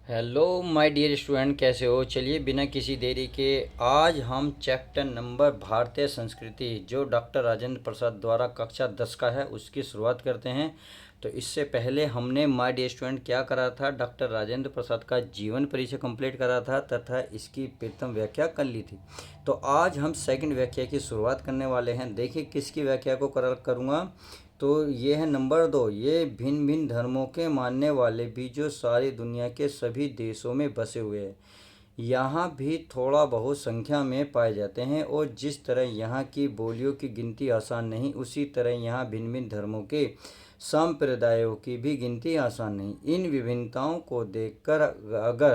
Hello my dear student, कैसे हो। चलिए बिना किसी देरी के आज हम चैप्टर नंबर भारतीय संस्कृति जो डॉक्टर राजेंद्र प्रसाद द्वारा कक्षा 10 का है उसकी शुरुआत करते हैं। तो इससे पहले हमने माय डियर स्टूडेंट क्या करा था, डॉक्टर राजेंद्र प्रसाद का जीवन परिचय कंप्लीट करा था तथा इसकी प्रथम व्याख्या कर ली थी। तो आज हम सेकंड व्याख्या की शुरुआत करने वाले हैं। देखिए किसकी व्याख्या को करूँगा। तो ये है नंबर 2। ये भिन्न भिन्न धर्मों के मानने वाले भी जो सारी दुनिया के सभी देशों में बसे हुए हैं, यहाँ भी थोड़ा बहुत संख्या में पाए जाते हैं। और जिस तरह यहाँ की बोलियों की गिनती आसान नहीं, उसी तरह यहाँ भिन्न भिन्न धर्मों के संप्रदायों की भी गिनती आसान नहीं। इन विभिन्नताओं को देखकर अगर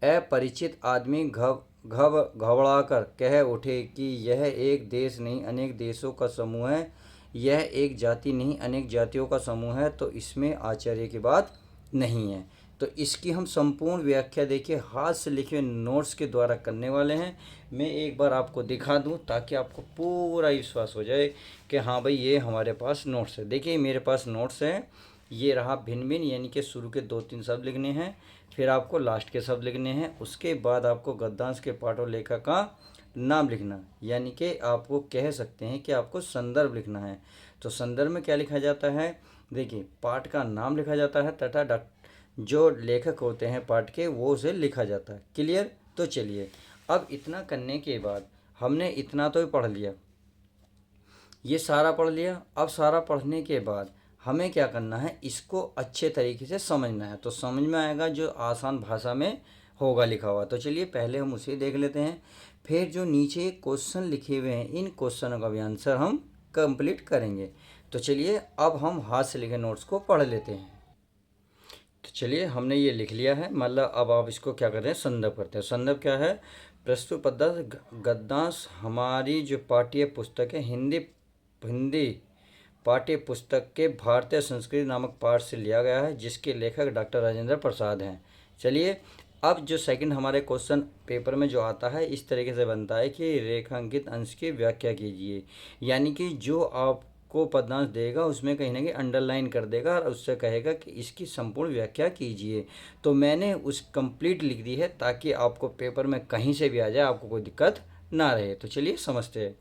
अपरिचित आदमी घबराकर कह उठे कि यह एक देश नहीं अनेक देशों का समूह है, यह एक जाति नहीं अनेक जातियों का समूह है, तो इसमें आश्चर्य की बात नहीं है। तो इसकी हम संपूर्ण व्याख्या देखिए हाथ से लिखे हुए नोट्स के द्वारा करने वाले हैं। मैं एक बार आपको दिखा दूं ताकि आपको पूरा विश्वास हो जाए कि हाँ भाई ये हमारे पास नोट्स है। देखिए मेरे पास नोट्स है। ये रहा भिन्न भिन्न, यानी कि शुरू के 2-3 शब्द लिखने हैं, फिर आपको लास्ट के शब्द लिखने हैं, उसके बाद आपको गद्यांश के पाठों लेखक का नाम लिखना, यानी कि आपको कह सकते हैं कि आपको संदर्भ लिखना है। तो संदर्भ में क्या लिखा जाता है, देखिए पाठ का नाम लिखा जाता है तथा जो लेखक होते हैं पाठ के वो उसे लिखा जाता है। क्लियर। तो चलिए अब इतना करने के बाद हमने इतना तो पढ़ लिया, ये सारा पढ़ लिया। अब सारा पढ़ने के बाद हमें क्या करना है, इसको अच्छे तरीके से समझना है। तो समझ में आएगा जो आसान भाषा में होगा लिखा हुआ। तो चलिए पहले हम उसे देख लेते हैं, फिर जो नीचे क्वेश्चन लिखे हुए हैं इन क्वेश्चनों का भी आंसर हम कंप्लीट करेंगे। तो चलिए अब हम हाथ से लिखे नोट्स को पढ़ लेते हैं। तो चलिए हमने ये लिख लिया है, मतलब अब आप इसको क्या करते हैं, संदर्भ करते हैं। संदर्भ क्या है, प्रस्तुत पद्धत गद्यांश हमारी जो पाठ्य पुस्तक है हिंदी हिंदी पाठ्य पुस्तक के भारतीय संस्कृति नामक पाठ से लिया गया है, जिसके लेखक डॉक्टर राजेंद्र प्रसाद हैं। चलिए अब जो सेकंड हमारे क्वेश्चन पेपर में जो आता है इस तरीके से बनता है कि रेखांकित अंश की व्याख्या कीजिए, यानी कि जो आपको पदांश देगा उसमें कहीं ना कहीं अंडरलाइन कर देगा और उससे कहेगा कि इसकी संपूर्ण व्याख्या कीजिए। तो मैंने उस कंप्लीट लिख दी है ताकि आपको पेपर में कहीं से भी आ जाए, आपको कोई दिक्कत ना रहे। तो चलिए समझते हैं।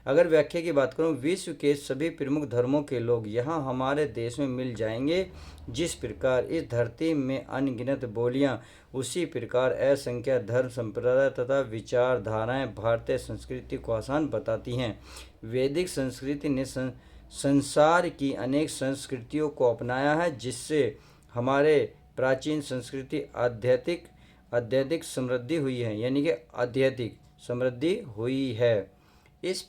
अगर व्याख्या की बात करूं, विश्व के सभी प्रमुख धर्मों के लोग यहाँ हमारे देश में मिल जाएंगे। जिस प्रकार इस धरती में अनगिनत बोलियां, उसी प्रकार असंख्य धर्म संप्रदाय तथा विचारधाराएं भारतीय संस्कृति को आसान बताती हैं। वैदिक संस्कृति ने संसार की अनेक संस्कृतियों को अपनाया है, जिससे हमारे प्राचीन संस्कृति अत्यधिक समृद्धि हुई है, यानी कि अत्यधिक समृद्धि हुई है। इस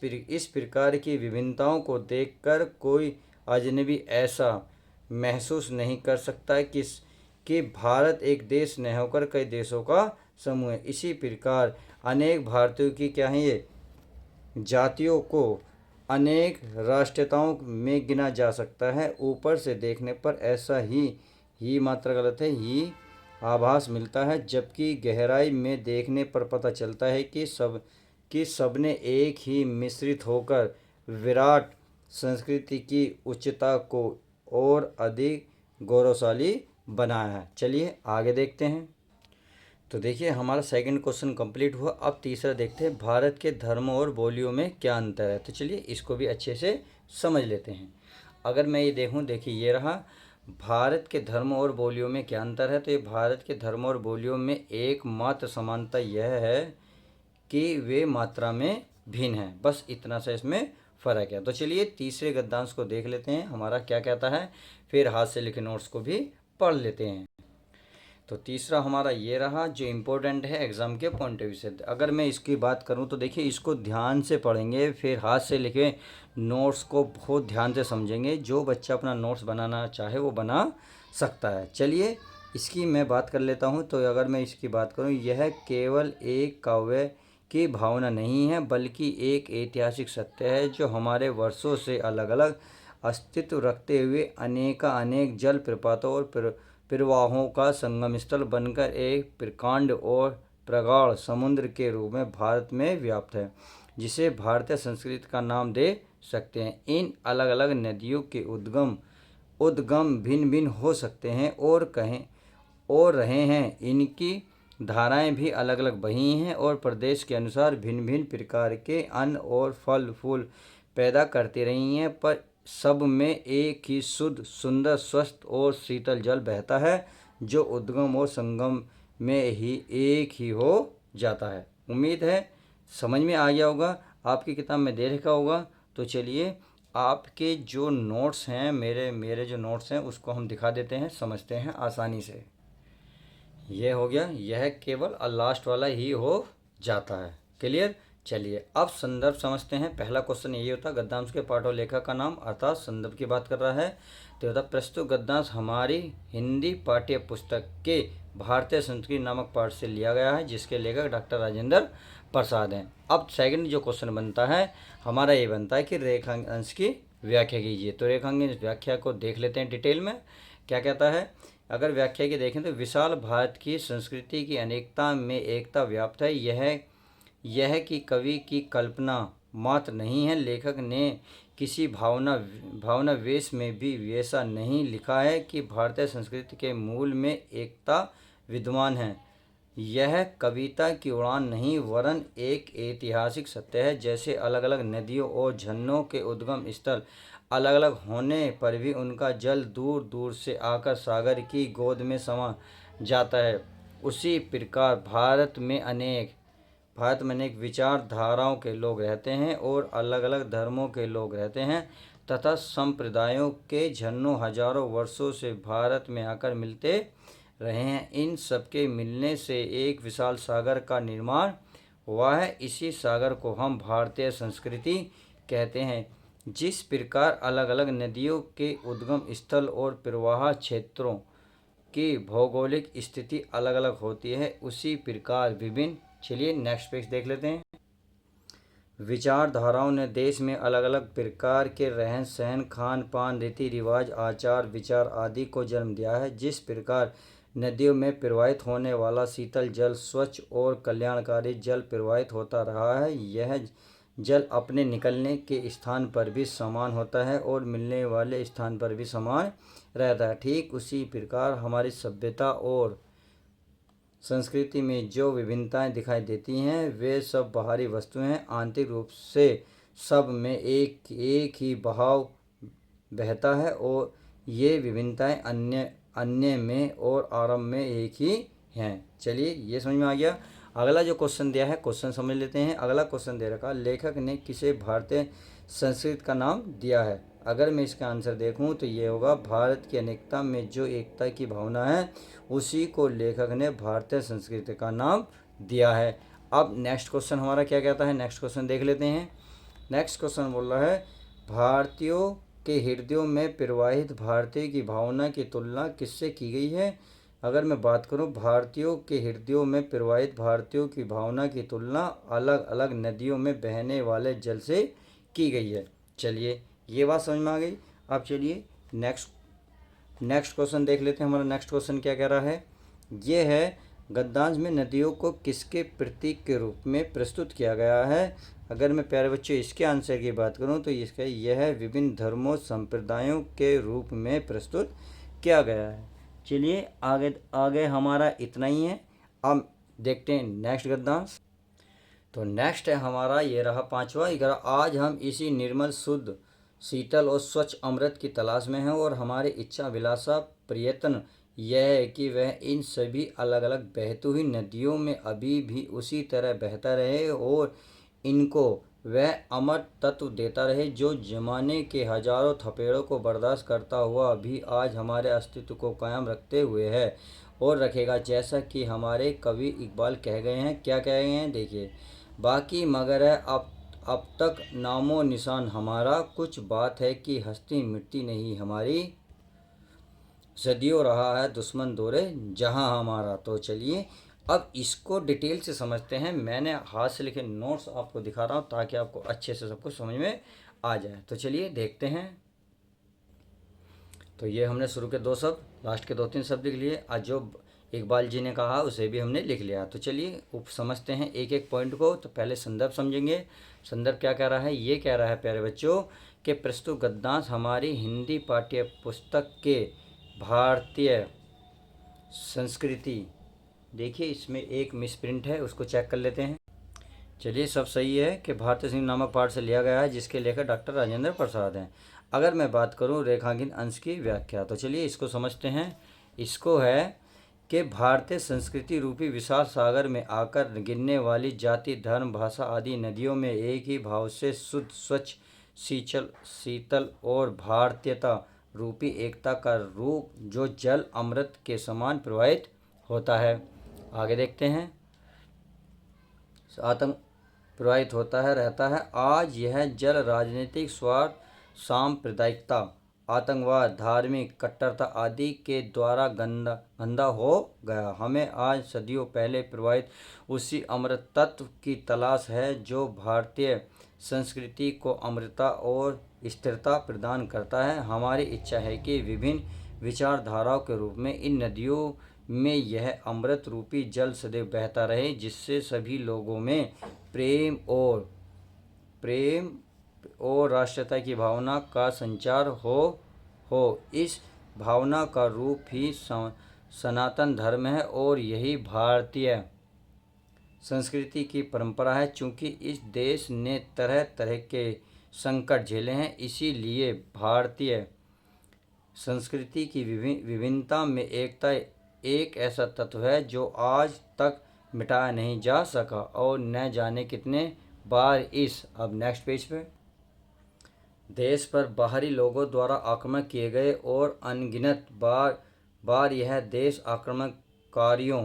प्रकार की विभिन्नताओं को देखकर कोई अजनबी ऐसा महसूस नहीं कर सकता कि भारत एक देश न होकर कई देशों का समूह है। इसी प्रकार अनेक भारतीयों की क्या है ये जातियों को अनेक राष्ट्रीयताओं में गिना जा सकता है। ऊपर से देखने पर ऐसा ही मात्रा गलत है, ही आभास मिलता है, जबकि गहराई में देखने पर पता चलता है कि सबने एक ही मिश्रित होकर विराट संस्कृति की उच्चता को और अधिक गौरवशाली बनाया है। चलिए आगे देखते हैं। तो देखिए हमारा सेकंड क्वेश्चन कंप्लीट हुआ। अब तीसरा देखते हैं, भारत के धर्मों और बोलियों में क्या अंतर है। तो चलिए इसको भी अच्छे से समझ लेते हैं। अगर मैं ये देखिए ये रहा, भारत के धर्म और बोलियों में क्या अंतर है। तो ये भारत के धर्म और बोलियों में एकमात्र समानता यह है कि वे मात्रा में भिन्न हैं, बस इतना सा इसमें फ़र्क है। तो चलिए तीसरे गद्यांश को देख लेते हैं, हमारा क्या कहता है, फिर हाथ से लिखे नोट्स को भी पढ़ लेते हैं। तो तीसरा हमारा ये रहा जो इम्पोर्टेंट है एग्ज़ाम के पॉइंट ऑफ व्यू से। अगर मैं इसकी बात करूँ तो देखिए इसको ध्यान से पढ़ेंगे, फिर हाथ से लिखे नोट्स को बहुत ध्यान से समझेंगे। जो बच्चा अपना नोट्स बनाना चाहे वो बना सकता है। चलिए इसकी मैं बात कर लेता हूँ। तो अगर मैं इसकी बात करूँ, यह केवल एक काव्य की भावना नहीं है, बल्कि एक ऐतिहासिक सत्य है जो हमारे वर्षों से अलग अलग अस्तित्व रखते हुए अनेक जल प्रपातों और प्रवाहों का संगम स्थल बनकर एक प्रकांड और प्रगाढ़ समुद्र के रूप में भारत में व्याप्त है, जिसे भारतीय संस्कृति का नाम दे सकते हैं। इन अलग अलग नदियों के उद्गम भिन्न भिन्न हो सकते हैं और रहे हैं। इनकी धाराएं भी अलग अलग बही हैं और प्रदेश के अनुसार भिन्न भिन्न प्रकार के अन्न और फल फूल पैदा करती रही हैं, पर सब में एक ही शुद्ध, सुंदर, स्वस्थ और शीतल जल बहता है, जो उद्गम और संगम में ही एक ही हो जाता है। उम्मीद है समझ में आ गया होगा, आपकी किताब में दे रखा होगा। तो चलिए आपके जो नोट्स हैं, मेरे जो नोट्स हैं उसको हम दिखा देते हैं, समझते हैं आसानी से। ये हो गया, यह केवल लास्ट वाला ही हो जाता है। क्लियर। चलिए अब संदर्भ समझते हैं। पहला क्वेश्चन यही होता है, गद्यांश के पाठ और लेखक का नाम, अर्थात संदर्भ की बात कर रहा है। तो होता प्रस्तुत गद्यांश हमारी हिंदी पाठ्य पुस्तक के भारतीय संस्कृति नामक पाठ से लिया गया है, जिसके लेखक डॉक्टर राजेंद्र प्रसाद हैं। अब सेकंड जो क्वेश्चन बनता है हमारा ये बनता है कि रेखांश की व्याख्या कीजिए। तो रेखांश व्याख्या को देख लेते हैं डिटेल में। क्या कहता है, अगर व्याख्या की देखें तो विशाल भारत की संस्कृति की अनेकता में एकता व्याप्त है। यह कि कवि की कल्पना मात्र नहीं है, लेखक ने किसी भावना वेश में भी वैसा नहीं लिखा है कि भारतीय संस्कृति के मूल में एकता विद्यमान है। यह कविता की उड़ान नहीं वरन एक ऐतिहासिक सत्य है। जैसे अलग अलग नदियों और झरनों के उद्गम स्थल अलग अलग होने पर भी उनका जल दूर दूर से आकर सागर की गोद में समा जाता है, उसी प्रकार भारत में अनेक विचारधाराओं के लोग रहते हैं और अलग अलग धर्मों के लोग रहते हैं तथा संप्रदायों के झरनों हजारों वर्षों से भारत में आकर मिलते रहे हैं। इन सबके मिलने से एक विशाल सागर का निर्माण हुआ है। इसी सागर को हम भारतीय संस्कृति कहते हैं। जिस प्रकार अलग अलग नदियों के उद्गम स्थल और प्रवाह क्षेत्रों की भौगोलिक स्थिति अलग अलग होती है, उसी प्रकार विभिन्न। चलिए नेक्स्ट पेज देख लेते हैं। विचारधाराओं ने देश में अलग अलग प्रकार के रहन सहन, खान पान, रीति रिवाज, आचार विचार आदि को जन्म दिया है। जिस प्रकार नदियों में प्रवाहित होने वाला शीतल जल स्वच्छ और कल्याणकारी जल प्रवाहित होता रहा है, यह जल अपने निकलने के स्थान पर भी समान होता है और मिलने वाले स्थान पर भी समान रहता है। ठीक उसी प्रकार हमारी सभ्यता और संस्कृति में जो विभिन्नताएं दिखाई देती हैं वे सब बाहरी वस्तुएं हैं। आंतरिक रूप से सब में एक ही बहाव बहता है और ये विभिन्नताएं अन्य में और आरंभ में एक ही हैं। चलिए ये समझ में आ गया। अगला जो क्वेश्चन दिया है, क्वेश्चन समझ लेते हैं। अगला क्वेश्चन दे रखा, लेखक ने किसे भारतीय संस्कृति का नाम दिया है। अगर मैं इसका आंसर देखूं तो ये होगा, भारत की अनेकता में जो एकता की भावना है उसी को लेखक ने भारतीय संस्कृति का नाम दिया है। अब नेक्स्ट क्वेश्चन हमारा क्या कहता है, नेक्स्ट क्वेश्चन देख लेते हैं। नेक्स्ट क्वेश्चन बोल रहा है, भारतीयों के हृदयों में प्रवाहित भारतीय की भावना की तुलना किससे की गई है। अगर मैं बात करूं, भारतीयों के हृदयों में प्रवाहित भारतीयों की भावना की तुलना अलग अलग नदियों में बहने वाले जल से की गई है। चलिए ये बात समझ में आ गई। अब चलिए नेक्स्ट क्वेश्चन देख लेते हैं। हमारा नेक्स्ट क्वेश्चन क्या कह रहा है, ये है, गद्यांश में नदियों को किसके प्रतीक के रूप में प्रस्तुत किया गया है। अगर मैं प्यारे बच्चों इसके आंसर की बात करूं तो इसका यह विभिन्न धर्मों संप्रदायों के रूप में प्रस्तुत किया गया है। चलिए आगे हमारा इतना ही है। अब देखते हैं नेक्स्ट गद्यांश। तो नेक्स्ट है हमारा ये रहा पांचवा। आज हम इसी निर्मल शुद्ध शीतल और स्वच्छ अमृत की तलाश में हैं और हमारी इच्छा विलासा प्रयत्न यह है कि वह इन सभी अलग अलग बहती हुई नदियों में अभी भी उसी तरह बहता रहे और इनको वह अमर तत्व देता रहे जो जमाने के हजारों थपेड़ों को बर्दाश्त करता हुआ भी आज हमारे अस्तित्व को कायम रखते हुए है और रखेगा। जैसा कि हमारे कवि इकबाल कह गए हैं, क्या कह गए हैं देखिए, बाकी मगर है अब तक नामो निशान हमारा, कुछ बात है कि हस्ती मिटती नहीं हमारी, सदियों रहा है दुश्मन दौरे जहां हमारा। तो चलिए अब इसको डिटेल से समझते हैं। मैंने हाथ से लिखे नोट्स आपको दिखा रहा हूँ ताकि आपको अच्छे से सब कुछ समझ में आ जाए। तो चलिए देखते हैं। तो ये हमने शुरू के दो शब्द, लास्ट के 2-3 शब्द लिख लिए। आज जो इकबाल जी ने कहा उसे भी हमने लिख लिया। तो चलिए उप समझते हैं एक एक पॉइंट को। तो पहले संदर्भ समझेंगे। संदर्भ क्या कह रहा है, ये कह रहा है प्यारे बच्चों कि प्रस्तुत गद्यांश हमारी हिंदी पाठ्य पुस्तक के भारतीय संस्कृति। देखिए इसमें एक मिसप्रिंट है, उसको चेक कर लेते हैं। चलिए सब सही है कि भारतीय संस्कृति नामक पाठ से लिया गया है, जिसके लेखक डॉक्टर राजेंद्र प्रसाद हैं। अगर मैं बात करूं रेखांकित अंश की व्याख्या, तो चलिए इसको समझते हैं। इसको है कि भारतीय संस्कृति रूपी विशाल सागर में आकर गिरने वाली जाति, धर्म, भाषा आदि नदियों में एक ही भाव से शुद्ध, स्वच्छ, शीतल और भारतीयता रूपी एकता का रूप जो जल अमृत के समान प्रवाहित होता है। आगे देखते हैं। आतंक प्रवाहित होता है रहता है। आज यह जल राजनीतिक स्वार्थ, सांप्रदायिकता, आतंकवाद, धार्मिक कट्टरता आदि के द्वारा गंदा हो गया। हमें आज सदियों पहले प्रवाहित उसी अमृत तत्व की तलाश है जो भारतीय संस्कृति को अमृतता और स्थिरता प्रदान करता है। हमारी इच्छा है कि विभिन्न विचारधाराओं के रूप में इन नदियों में यह अमृत रूपी जल सदैव बहता रहे, जिससे सभी लोगों में प्रेम और राष्ट्रीयता की भावना का संचार हो। इस भावना का रूप ही सनातन धर्म है और यही भारतीय संस्कृति की परंपरा है। चूँकि इस देश ने तरह तरह के संकट झेले हैं, इसीलिए भारतीय संस्कृति की विभिन्नता में एकता एक ऐसा तत्व है जो आज तक मिटाया नहीं जा सका और न जाने कितने बार अब नेक्स्ट पेज पे देश पर बाहरी लोगों द्वारा आक्रमण किए गए और अनगिनत बार यह देश आक्रमणकारियों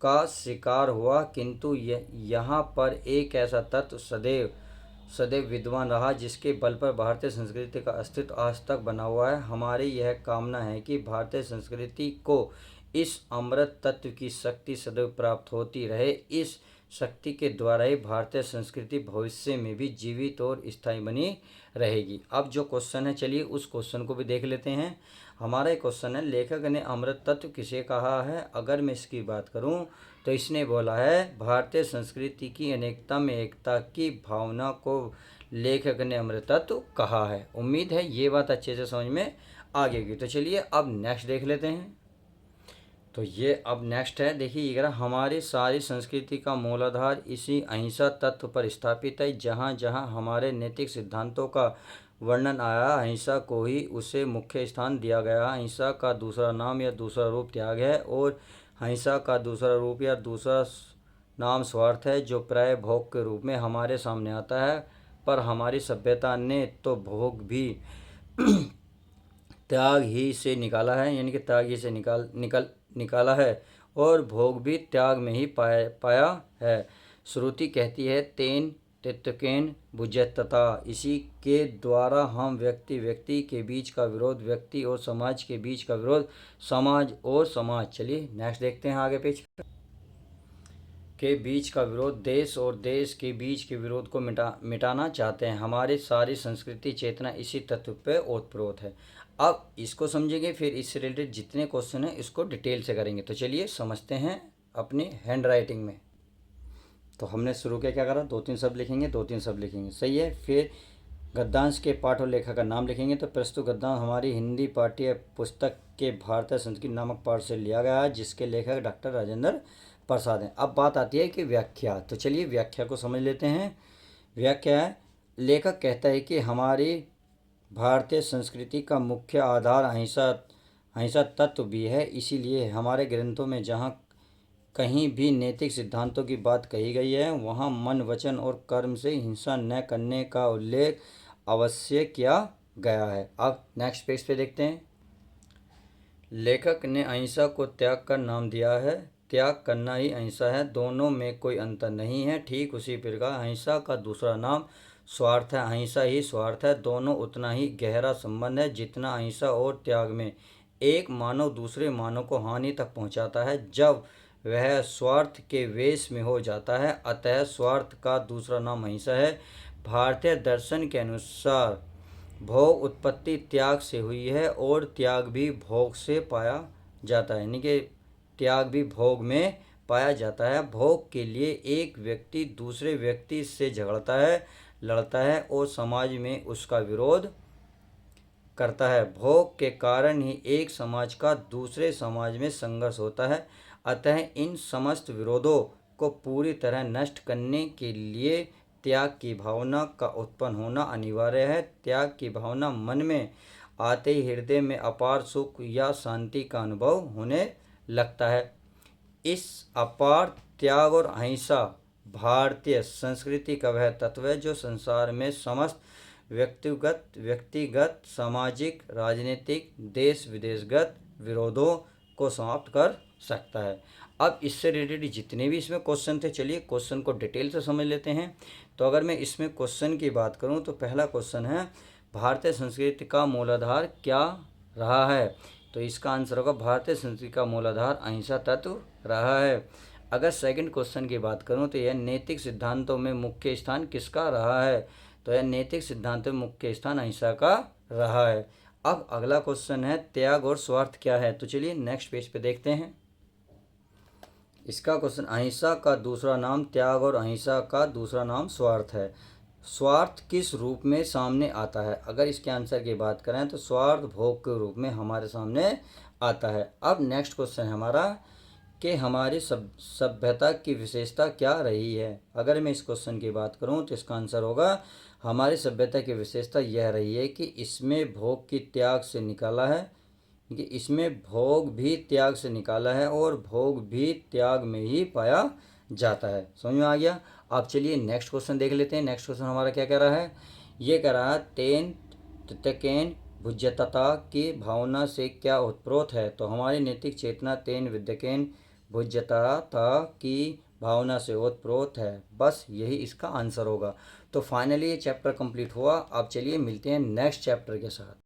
का शिकार हुआ, किंतु यहाँ पर एक ऐसा तत्व सदैव विद्वान रहा जिसके बल पर भारतीय संस्कृति का अस्तित्व आज तक बना हुआ है। हमारी यह कामना है कि भारतीय संस्कृति को इस अमृत तत्व की शक्ति सदैव प्राप्त होती रहे। इस शक्ति के द्वारा ही भारतीय संस्कृति भविष्य में भी जीवित और स्थायी बनी रहेगी। अब जो क्वेश्चन है, चलिए उस क्वेश्चन को भी देख लेते हैं। हमारा क्वेश्चन है, लेखक ने अमृत तत्व किसे कहा है? अगर मैं इसकी बात करूं तो इसने बोला है भारतीय संस्कृति की अनेकता में एकता की भावना को लेखक ने अमृत तत्व कहा है। उम्मीद है ये बात अच्छे से समझ में आ गई। तो चलिए अब नेक्स्ट देख लेते हैं। तो ये अब नेक्स्ट है, देखिए अगर हमारी सारी संस्कृति का मूलाधार इसी अहिंसा तत्व पर स्थापित है। जहाँ जहाँ हमारे नैतिक सिद्धांतों का वर्णन आया, अहिंसा को ही उसे मुख्य स्थान दिया गया। अहिंसा का दूसरा नाम या दूसरा रूप त्याग है और अहिंसा का दूसरा रूप या दूसरा नाम स्वार्थ है, जो प्राय भोग के रूप में हमारे सामने आता है। पर हमारी सभ्यता ने तो भोग भी त्याग ही से निकाला है, यानी कि त्याग ही से निकाला है और भोग भी त्याग में ही पाया है। श्रुति कहती है तेन त्यक्तेन भुज्यते। इसी के द्वारा हम व्यक्ति के बीच का विरोध, व्यक्ति और समाज के बीच का विरोध, समाज और समाज, चलिए नेक्स्ट देखते हैं आगे पेज के बीच का विरोध, देश और देश के बीच के विरोध को मिटाना चाहते हैं। हमारी सारी संस्कृति चेतना इसी तत्व पे ओतप्रोत है। अब इसको समझेंगे, फिर इससे रिलेटेड जितने क्वेश्चन हैं इसको डिटेल से करेंगे। तो चलिए समझते हैं अपनी हैंड राइटिंग में। तो हमने शुरू किया, क्या करा, 2-3 शब्द लिखेंगे, 2-3 शब्द लिखेंगे, सही है। फिर गद्यांश के पाठ और लेखक का नाम लिखेंगे। तो प्रस्तुत गद्यांश हमारी हिंदी पाठ्य पुस्तक के भारतीय संस्कृति नामक पाठ से लिया गया है, जिसके लेखक डॉक्टर राजेंद्र प्रसाद हैं। अब बात आती है कि व्याख्या। तो चलिए व्याख्या को समझ लेते हैं। व्याख्या है, लेखक कहता है कि हमारी भारतीय संस्कृति का मुख्य आधार अहिंसा तत्व भी है। इसीलिए हमारे ग्रंथों में जहाँ कहीं भी नैतिक सिद्धांतों की बात कही गई है, वहाँ मन, वचन और कर्म से हिंसा न करने का उल्लेख अवश्य किया गया है। अब नेक्स्ट पेज पे देखते हैं। लेखक ने अहिंसा को त्याग का नाम दिया है। त्याग करना ही अहिंसा है, दोनों में कोई अंतर नहीं है। ठीक उसी प्रकार अहिंसा का दूसरा नाम स्वार्थ है। अहिंसा ही स्वार्थ है, दोनों उतना ही गहरा संबंध है जितना अहिंसा और त्याग में। एक मानव दूसरे मानव को हानि तक पहुंचाता है जब वह स्वार्थ के वेश में हो जाता है। अतः स्वार्थ का दूसरा नाम अहिंसा है। भारतीय दर्शन के अनुसार भोग उत्पत्ति त्याग से हुई है और त्याग भी भोग से पाया जाता है, यानी कि त्याग भी भोग में पाया जाता है। भोग के लिए एक व्यक्ति दूसरे व्यक्ति से झगड़ता है, लड़ता है और समाज में उसका विरोध करता है। भोग के कारण ही एक समाज का दूसरे समाज में संघर्ष होता है। अतः इन समस्त विरोधों को पूरी तरह नष्ट करने के लिए त्याग की भावना का उत्पन्न होना अनिवार्य है। त्याग की भावना मन में आते ही हृदय में अपार सुख या शांति का अनुभव होने लगता है। इस अपार त्याग और अहिंसा भारतीय संस्कृति का वह तत्व है जो संसार में समस्त व्यक्तिगत सामाजिक राजनीतिक देश विदेशगत विरोधों को समाप्त कर सकता है। अब इससे रिलेटेड जितने भी इसमें क्वेश्चन थे, चलिए क्वेश्चन को डिटेल से समझ लेते हैं। तो अगर मैं इसमें क्वेश्चन की बात करूं तो पहला क्वेश्चन है, भारतीय संस्कृति का मूलाधार क्या रहा है? तो इसका आंसर होगा भारतीय संस्कृति का मूलाधार अहिंसा तत्व रहा है। अगर सेकंड क्वेश्चन की बात करूं तो यह नैतिक सिद्धांतों में मुख्य स्थान किसका रहा है? तो यह नैतिक सिद्धांतों में मुख्य स्थान अहिंसा का रहा है। अब अगला क्वेश्चन है, त्याग और स्वार्थ क्या है? तो चलिए नेक्स्ट पेज पे देखते हैं। इसका क्वेश्चन, अहिंसा का दूसरा नाम त्याग और अहिंसा का दूसरा नाम स्वार्थ है। स्वार्थ किस रूप में सामने आता है? अगर इसके आंसर की बात करें तो स्वार्थ भोग के रूप में हमारे सामने आता है। अब नेक्स्ट क्वेश्चन है हमारा कि हमारी सभ्यता की विशेषता क्या रही है? अगर मैं इस क्वेश्चन की बात करूं तो इसका आंसर होगा हमारी सभ्यता की विशेषता यह रही है कि इसमें भोग की त्याग से निकाला है, कि इसमें भोग भी त्याग से निकाला है और भोग भी त्याग में ही पाया जाता है। समझ में आ गया? आप चलिए नेक्स्ट क्वेश्चन देख लेते हैं। नेक्स्ट क्वेश्चन हमारा क्या कह रहा है? ये कह रहा है तेन त्यकेन भुज्यता की भावना से क्या उत्प्रोत है? तो हमारी नैतिक चेतना तेन विद्यकेन भुज्यता की भावना से ओतप्रोत है। बस यही इसका आंसर होगा। तो फाइनली ये चैप्टर कंप्लीट हुआ। अब चलिए मिलते हैं नेक्स्ट चैप्टर के साथ।